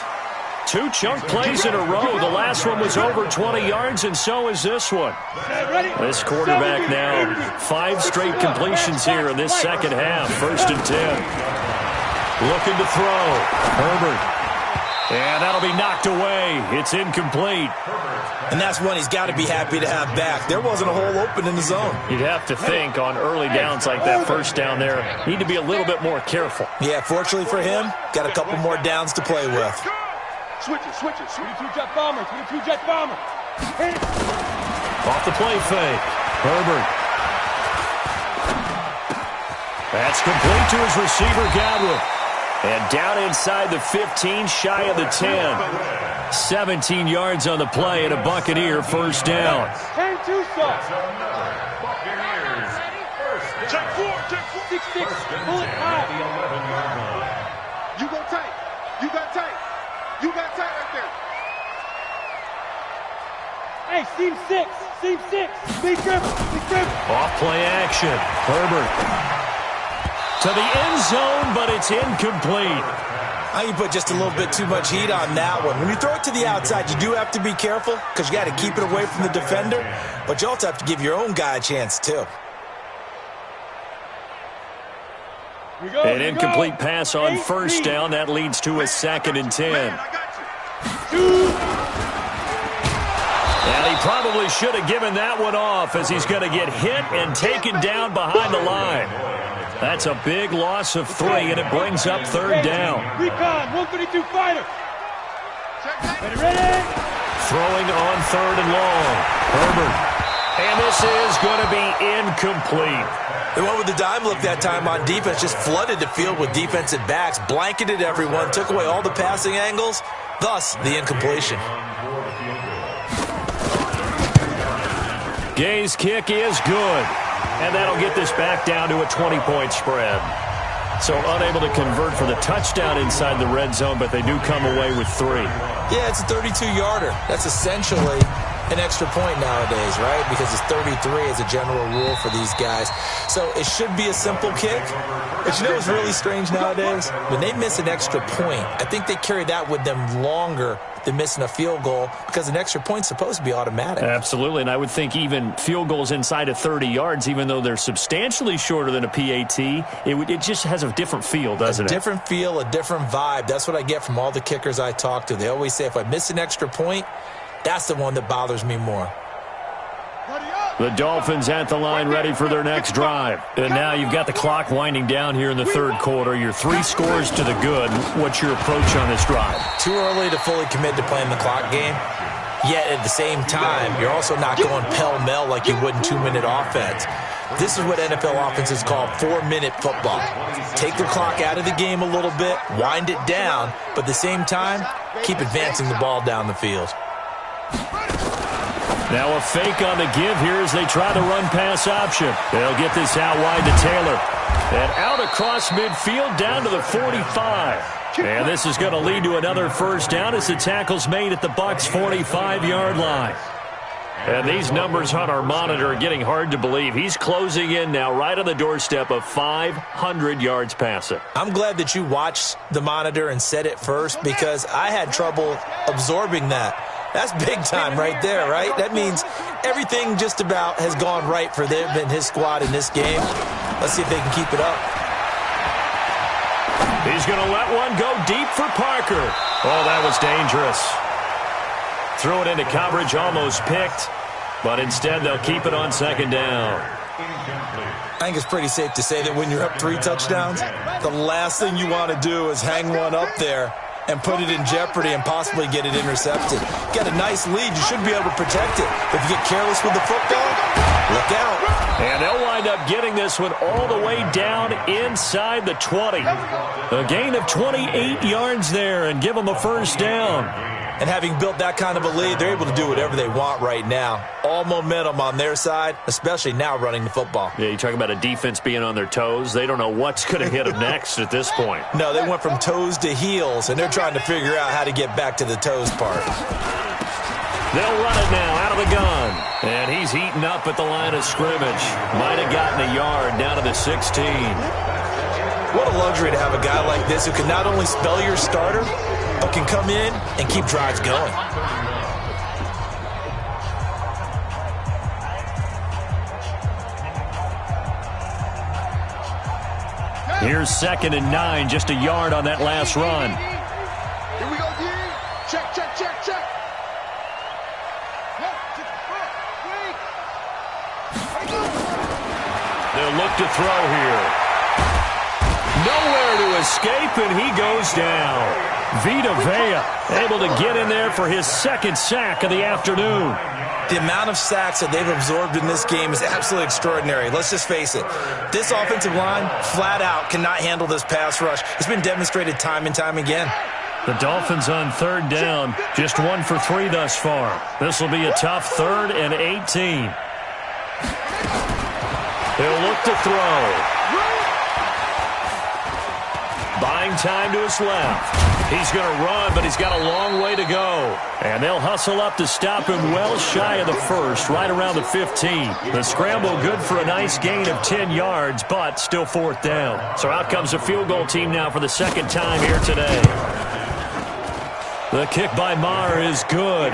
2 chunk plays in a row. The last one was over 20 yards, and so is this one. This quarterback now, 5 straight completions here in this second half. 1st and 10. Looking to throw. Herbert. And that'll be knocked away. It's incomplete. And that's one he's got to be happy to have back. There wasn't a hole open in the zone. You'd have to think on early downs like that, first down there, need to be a little bit more careful. Yeah, fortunately for him, got a couple more downs to play with. Switch it. 22 jet bomber. 22 jet bomber. Off the play fake. Herbert. That's complete to his receiver, Godwin. And down inside the 15, shy of the 10. 17 yards on the play and a Buccaneer first down. 10-2 stop. Check 4. 6-6. Bullet high. You go tight. You got tight. You got tight right there. Hey, seam 6. Seam 6. Big dribble. Off play action. Herbert. To the end zone, but it's incomplete. You put just a little bit too much heat on that one. When you throw it to the outside, you do have to be careful because you got to keep it away from the defender, but you also have to give your own guy a chance too. An incomplete pass on first down. That leads to a 2nd and 10. And he probably should have given that one off as he's going to get hit and taken down behind the line. That's a big loss of 3, and it brings up 3rd down. Recon, 132 fighter. Ready. Throwing on 3rd and long. Herbert. And this is going to be incomplete. They went with the dime look that time on defense, just flooded the field with defensive backs, blanketed everyone, took away all the passing angles, thus the incompletion. Gay's kick is good. And that'll get this back down to a 20-point spread. So unable to convert for the touchdown inside the red zone, but they do come away with 3. Yeah, it's a 32-yarder. That's essentially an extra point nowadays, right? Because it's 33 as a general rule for these guys. So it should be a simple kick. But you know what's really strange nowadays? When they miss an extra point, I think they carry that with them longer than missing a field goal because an extra point's supposed to be automatic. Absolutely, and I would think even field goals inside of 30 yards, even though they're substantially shorter than a PAT, it just has a different feel, doesn't it? A different feel, a different vibe. That's what I get from all the kickers I talk to. They always say if I miss an extra point, that's the one that bothers me more. The Dolphins at the line ready for their next drive. And now you've got the clock winding down here in the 3rd quarter. You're 3 scores to the good. What's your approach on this drive? Too early to fully commit to playing the clock game. Yet at the same time, you're also not going pell-mell like you would in 2-minute offense. This is what NFL offenses call 4-minute football. Take the clock out of the game a little bit, wind it down, but at the same time, keep advancing the ball down the field. Now a fake on the give here as they try the run-pass option. They'll get this out wide to Taylor. And out across midfield down to the 45. And this is going to lead to another first down as the tackle's made at the Bucs' 45-yard line. And these numbers on our monitor are getting hard to believe. He's closing in now right on the doorstep of 500 yards passing. I'm glad that you watched the monitor and said it first because I had trouble absorbing that. That's big time right there, right? That means everything just about has gone right for them and his squad in this game. Let's see if they can keep it up. He's going to let one go deep for Parker. Oh, that was dangerous. Threw it into coverage, almost picked, but instead they'll keep it on 2nd down. I think it's pretty safe to say that when you're up 3 touchdowns, the last thing you want to do is hang one up there and put it in jeopardy and possibly get it intercepted. Get a nice lead, you should be able to protect it. But if you get careless with the football, Look out. And they'll wind up getting this one all the way down inside the 20. A gain of 28 yards there and give them a first down. And having built that kind of a lead, they're able to do whatever they want right now. All momentum on their side, especially now running the football. Yeah, you talk about a defense being on their toes. They don't know what's going to hit them next at this point. No, they went from toes to heels, and they're trying to figure out how to get back to the toes part. They'll run it now out of the gun. And he's eaten up at the line of scrimmage. Might have gotten a yard down to the 16. What a luxury to have a guy like this who can not only spell your starter, but can come in and keep drives going. Here's 2nd and 9, just a yard on that last run. Here we go, D. Check, check, check, check. They'll look to throw here. Nowhere to escape, and he goes down. Vita Vea able to get in there for his 2nd sack of the afternoon. The amount of sacks that they've absorbed in this game is absolutely extraordinary. Let's just face it. This offensive line, flat out, cannot handle this pass rush. It's been demonstrated time and time again. The Dolphins on 3rd down, just 1 for 3 thus far. This will be a tough 3rd and 18. He'll look to throw. Buying time to his left. He's going to run, but he's got a long way to go. And they'll hustle up to stop him well shy of the 1st, right around the 15. The scramble good for a nice gain of 10 yards, but still 4th down. So out comes a field goal team now for the 2nd time here today. The kick by Maher is good.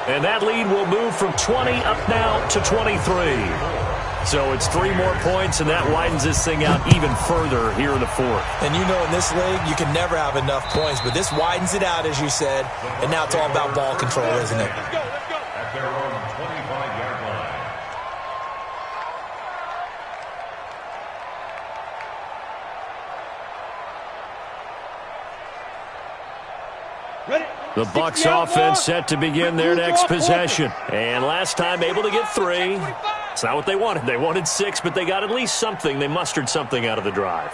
And that lead will move from 20 up now to 23. So it's 3 more points, and that widens this thing out even further here in the 4th. And you know in this league, you can never have enough points, but this widens it out, as you said, and now it's all about ball control, isn't it? Let's go, let's go. At their own 25-yard line. Ready? The Bucs offense set to begin their next possession. And last time able to get 3. It's not what they wanted. They wanted 6, but they got at least something. They mustered something out of the drive.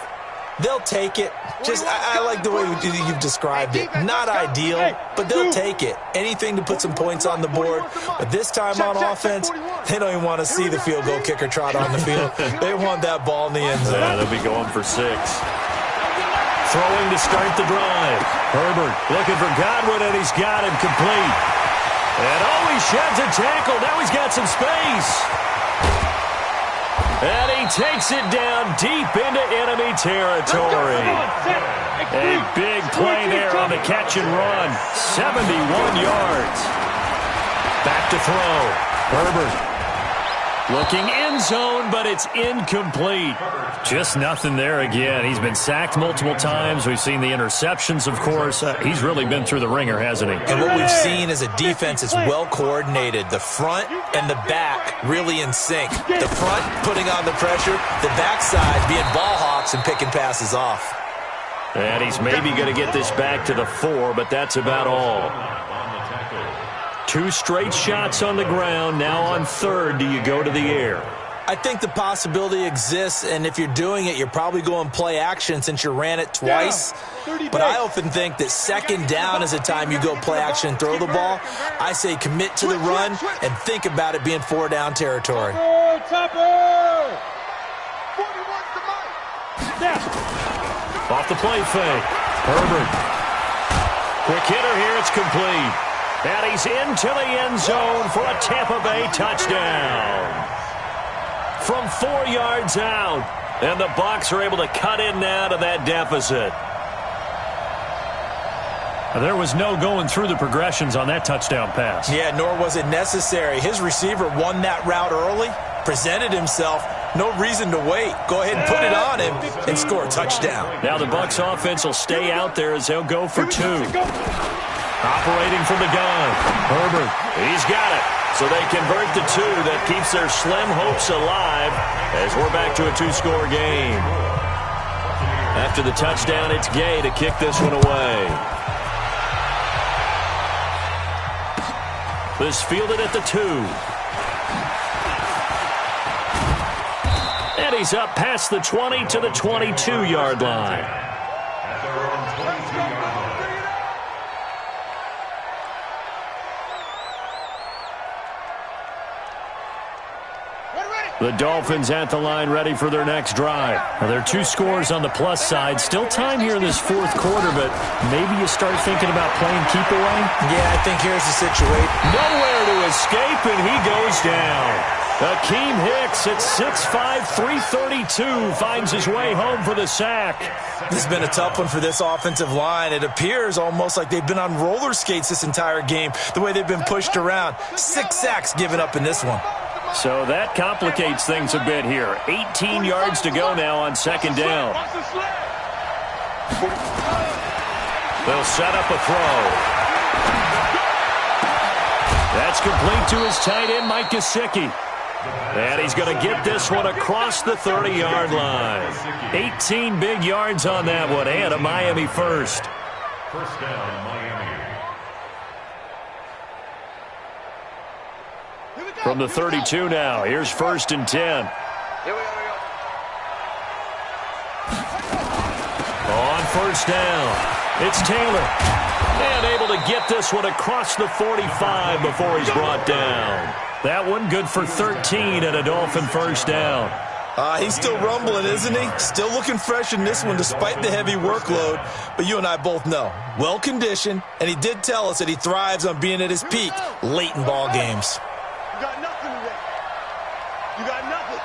They'll take it. Just, I like the way you've described it. Not ideal, but they'll take it. Anything to put some points on the board. But this time on offense, they don't even want to see the field goal kicker trot on the field. They want that ball in the end zone. Yeah, they'll be going for 6. Throwing to start the drive. Herbert looking for Godwin, and he's got him complete. And he sheds a tackle. Now he's got some space. And he takes it down deep into enemy territory. A big play there on the catch and run. 71 yards. Back to throw. Herbert looking end zone, but it's incomplete. Just nothing there again. He's been sacked multiple times. We've seen the interceptions, of course. He's really been through the ringer, hasn't he? And what we've seen is a defense that's well coordinated. The front and the back really in sync. The front putting on the pressure, the backside being ball hawks and picking passes off. And he's maybe going to get this back to the 4, but that's about all. 2 straight shots on the ground. Now on 3rd, do you go to the air? I think the possibility exists, and if you're doing it, you're probably going play action since you ran it twice. But I often think that 2nd down is a time you go play action and throw the ball. I say commit to the run and think about it being 4 down territory. Off the play fake. Herbert. Quick hitter here. It's complete. And he's into the end zone for a Tampa Bay touchdown. From 4 yards out. And the Bucs are able to cut in now to that deficit. There was no going through the progressions on that touchdown pass. Yeah, nor was it necessary. His receiver won that route early, presented himself. No reason to wait. Go ahead and put it on him and score a touchdown. Now the Bucs offense will stay out there as they'll go for 2. Operating from the gun. Herbert, he's got it. So they convert the 2. That keeps their slim hopes alive as we're back to a 2-score game. After the touchdown, it's Gay to kick this one away. This fielded at the 2. And he's up past the 20 to the 22-yard line. At their own 22-yard line. The Dolphins at the line ready for their next drive. Now, there are 2 scores on the plus side. Still time here in this fourth quarter, but maybe you start thinking about playing keep away? Yeah, I think here's the situation. Nowhere to escape, and he goes down. Akeem Hicks at 6'5", 332 finds his way home for the sack. This has been a tough one for this offensive line. It appears almost like they've been on roller skates this entire game, the way they've been pushed around. 6 sacks given up in this one. So that complicates things a bit here. 18 yards to go now on second down. They'll set up a throw. That's complete to his tight end, Mike Gesicki. And he's going to get this one across the 30-yard line. 18 big yards on that one, and a Miami first. First down, Miami. From the 32 now, here's 1st and 10. On first down, it's Taylor. And able to get this one across the 45 before he's brought down. That one good for 13 and a Dolphin first down. He's still rumbling, isn't he? Still looking fresh in this one despite the heavy workload. But you and I both know, well-conditioned, and he did tell us that he thrives on being at his peak late in ball games. You got nothing today. You got nothing.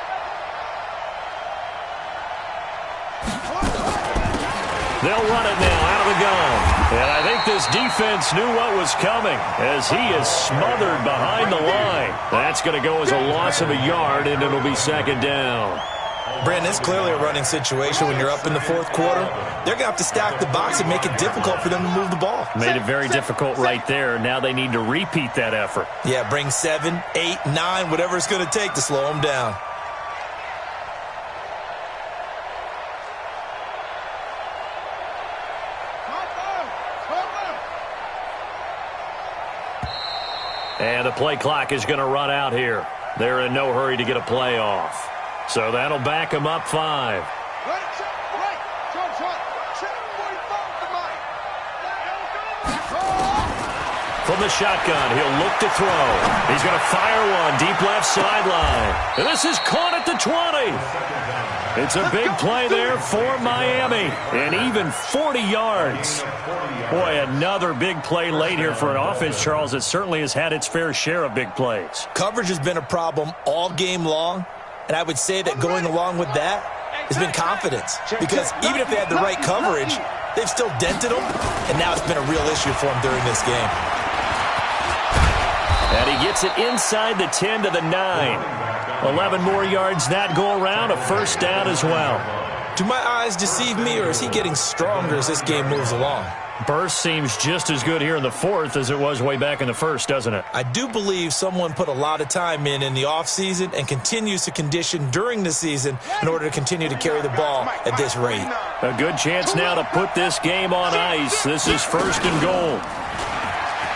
They'll run it now out of the gun. And I think this defense knew what was coming as he is smothered behind the line. That's going to go as a loss of a yard, and it'll be second down. Brandon, it's clearly a running situation when you're up in the fourth quarter. They're going to have to stack the box and make it difficult for them to move the ball. Made it very difficult right there. Now they need to repeat that effort. Yeah, bring 7, 8, 9, whatever it's going to take to slow them down. And the play clock is going to run out here. They're in no hurry to get a play off. So that'll back them up 5. From the shotgun, he'll look to throw. He's going to fire one deep left sideline. And this is caught at the 20. It's a big play there for Miami. And even 40 yards. Boy, another big play late here for an offense, Charles, that certainly has had its fair share of big plays. Coverage has been a problem all game long, and I would say that going along with that has been confidence. Because even if they had the right coverage, they've still dented them, and now it's been a real issue for them during this game. And he gets it inside the 10 to the 9. 11 more yards that go around, a first down as well. Do my eyes deceive me, or is he getting stronger as this game moves along? Burst seems just as good here in the fourth as it was way back in the first, doesn't it? I do believe someone put a lot of time in the offseason and continues to condition during the season in order to continue to carry the ball at this rate. A good chance now to put this game on ice. This is 1st and goal.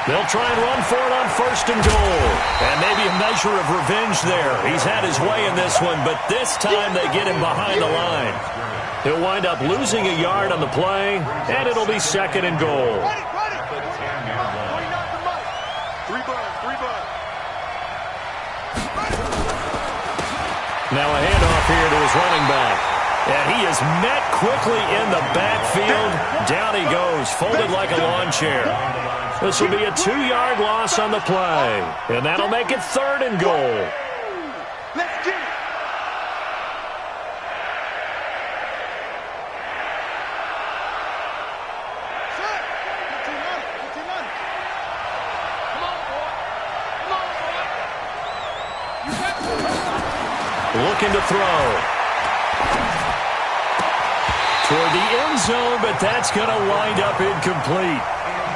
They'll try and run for it on 1st and goal. And maybe a measure of revenge there. He's had his way in this one, but this time they get him behind the line. He'll wind up losing a yard on the play, and it'll be 2nd and goal. Now a handoff here to his running back. And he is met quickly in the backfield. Down he goes, folded like a lawn chair. This will be a 2-yard loss on the play. And that'll make it 3rd and goal. Let's get it. Looking to throw. Toward the end zone, but that's going to wind up incomplete.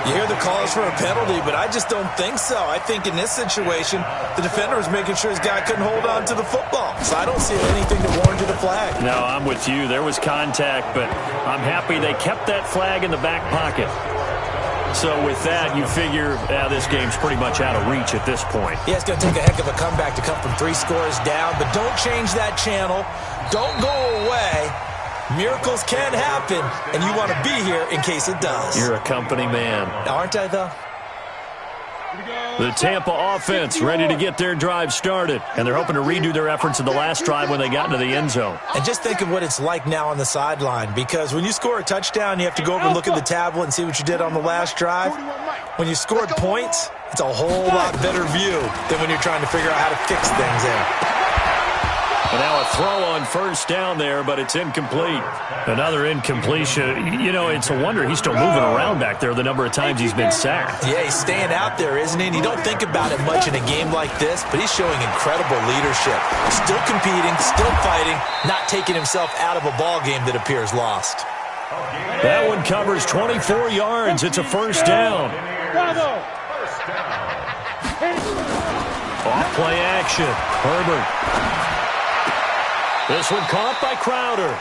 You hear the calls for a penalty, but I just don't think so. I think in this situation, the defender was making sure his guy couldn't hold on to the football. So I don't see anything to warrant a flag. No, I'm with you. There was contact, but I'm happy they kept that flag in the back pocket. So with that, you figure this game's pretty much out of reach at this point. Yeah, it's going to take a heck of a comeback to come from 3 scores down, but don't change that channel. Don't go away. Miracles can happen, and you want to be here in case it does. You're a company man. Aren't I, though? The Tampa offense ready to get their drive started, and they're hoping to redo their efforts in the last drive when they got into the end zone. And just think of what it's like now on the sideline, because when you score a touchdown, you have to go over and look at the tablet and see what you did on the last drive. When you scored points, it's a whole lot better view than when you're trying to figure out how to fix things there. And now a throw on first down there, but it's incomplete. Another incompletion. You know, it's a wonder he's still moving around back there the number of times he's been sacked. Yeah, he's staying out there, isn't he? And you don't think about it much in a game like this, but he's showing incredible leadership. Still competing, still fighting, not taking himself out of a ball game that appears lost. That one covers 24 yards. It's a first down. Off play action. Herbert. This one caught by Crowder.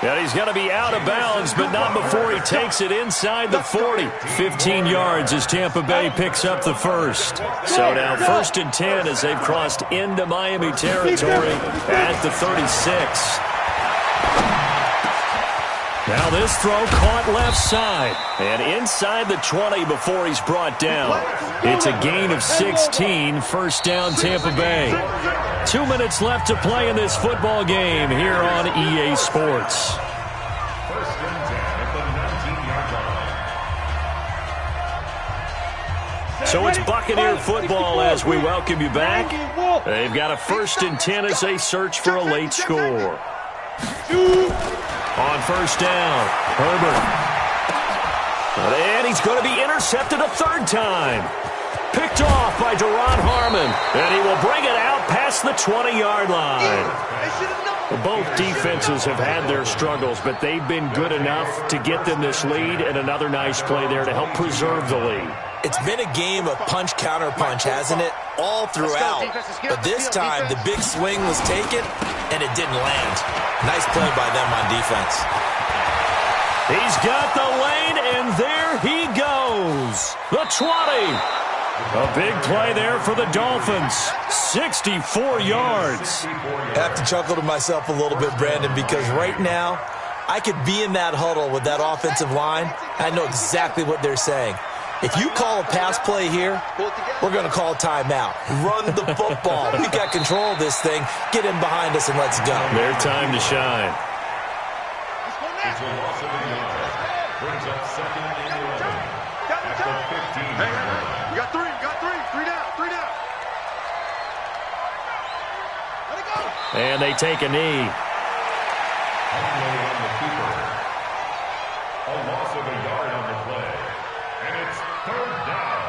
And he's going to be out of bounds, but not before he takes it inside the 40. 15 yards as Tampa Bay picks up the first. So now 1st and 10 as they've crossed into Miami territory at the 36. Now this throw caught left side and inside the 20 before he's brought down. It's a gain of 16, first down Tampa Bay. 2 minutes left to play in this football game here on EA Sports. 1st and 10 at the 19-yard line. So it's Buccaneer football as we welcome you back. They've got a 1st and 10 as they search for a late score. On first down, Herbert. And he's going to be intercepted a 3rd time. Picked off by Deron Harmon. And he will bring it out past the 20-yard line. Both defenses have had their struggles, but they've been good enough to get them this lead, and another nice play there to help preserve the lead. It's been a game of punch-counter-punch, hasn't it? All throughout. But this time, the big swing was taken, and it didn't land. Nice play by them on defense. He's got the lane, and there he goes. The 20. A big play there for the Dolphins. 64 yards. I have to chuckle to myself a little bit, Brandon, because right now, I could be in that huddle with that offensive line. I know exactly what they're saying. If you call a pass play here, we're going to call timeout. Run the football. We've got control of this thing. Get in behind us and let's go. Their time to shine. It's a loss of a yard. Brings up 2nd and 11. At the 15. You got three. Three down. Let it go. And they take a knee. On the keeper. A loss of a yard on the play. And it's 3rd down.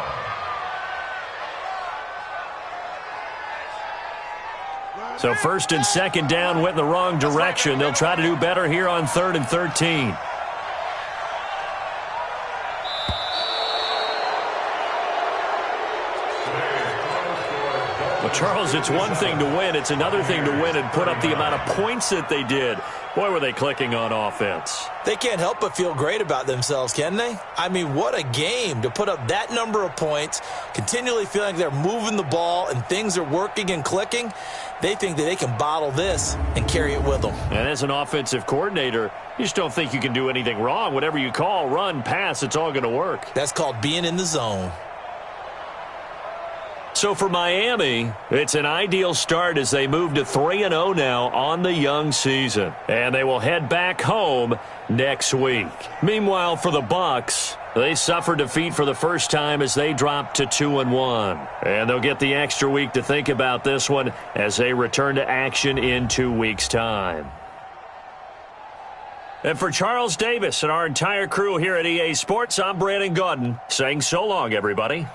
So 1st and 2nd down went in the wrong direction. They'll try to do better here on 3rd and 13. Well, Charles, it's one thing to win. It's another thing to win and put up the amount of points that they did. Boy, were they clicking on offense. They can't help but feel great about themselves, can they? I mean, what a game to put up that number of points, continually feeling like they're moving the ball and things are working and clicking. They think that they can bottle this and carry it with them. And as an offensive coordinator, you just don't think you can do anything wrong. Whatever you call, run, pass, it's all going to work. That's called being in the zone. So for Miami, it's an ideal start as they move to 3-0 now on the young season. And they will head back home next week. Meanwhile, for the Bucs, they suffered defeat for the first time as they dropped to 2-1. And they'll get the extra week to think about this one as they return to action in 2 weeks' time. And for Charles Davis and our entire crew here at EA Sports, I'm Brandon Gaudin saying so long, everybody.